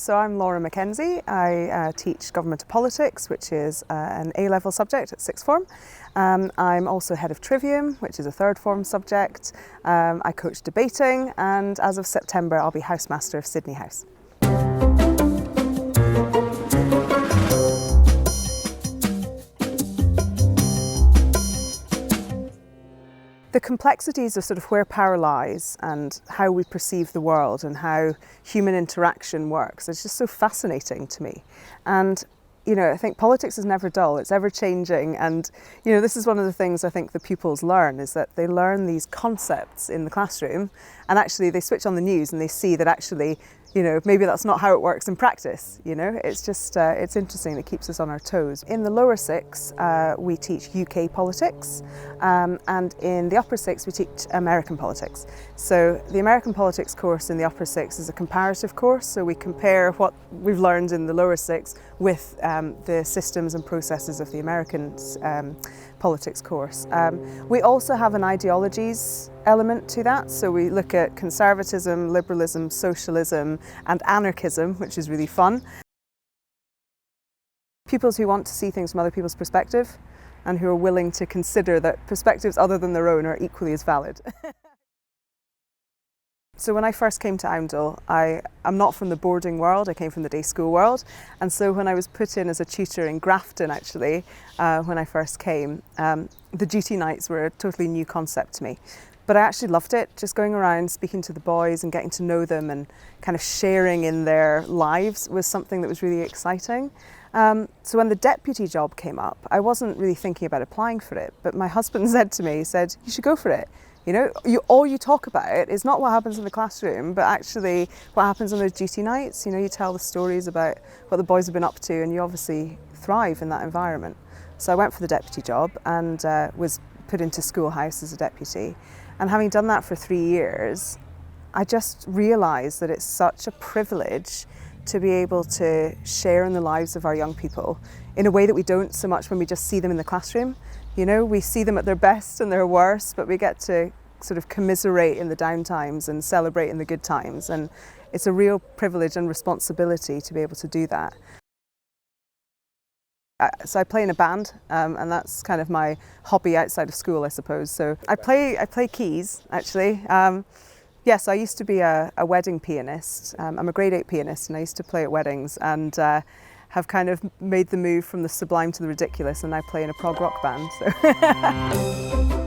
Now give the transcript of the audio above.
So I'm Laura MacKenzie. I teach government politics, which is an A-level subject at sixth form. I'm also head of Trivium, which is a third form subject. I coach debating, and as of September I'll be Housemaster of Sydney House. The complexities of sort of where power lies and how we perceive the world and how human interaction works is just so fascinating to me. And I think politics is never dull, it's ever changing, and this is one of the things I think the pupils learn, is that they learn these concepts in the classroom and actually they switch on the news and they see that actually maybe that's not how it works in practice. It's just, it's interesting, it keeps us on our toes. In the lower six, we teach UK politics, and in the upper six, we teach American politics. So the American politics course in the upper six is a comparative course, so we compare what we've learned in the lower six with the systems and processes of the American politics course. We also have an ideologies element to that, so we look at conservatism, liberalism, socialism and anarchism, which is really fun. Pupils who want to see things from other people's perspective and who are willing to consider that perspectives other than their own are equally as valid. So when I first came to Oundle, I'm not from the boarding world, I came from the day school world, and so when I was put in as a tutor in Grafton actually, when I first came, the duty nights were a totally new concept to me. But I actually loved it, just going around speaking to the boys and getting to know them and kind of sharing in their lives was something that was really exciting. So when the deputy job came up, I wasn't really thinking about applying for it, but my husband said to me, he said, "You should go for it. All you talk about is not what happens in the classroom, but actually what happens on those duty nights. You tell the stories about what the boys have been up to, and you obviously thrive in that environment." So I went for the deputy job and was put into Schoolhouse as a deputy. And having done that for 3 years, I just realised that it's such a privilege to be able to share in the lives of our young people in a way that we don't so much when we just see them in the classroom. We see them at their best and their worst, but we get to sort of commiserate in the down times and celebrate in the good times. And it's a real privilege and responsibility to be able to do that. So I play in a band, and that's kind of my hobby outside of school, I suppose. So I play keys, actually. Yes, I used to be a wedding pianist. I'm a grade 8 pianist, and I used to play at weddings, and have kind of made the move from the sublime to the ridiculous, and I play in a prog rock band. So.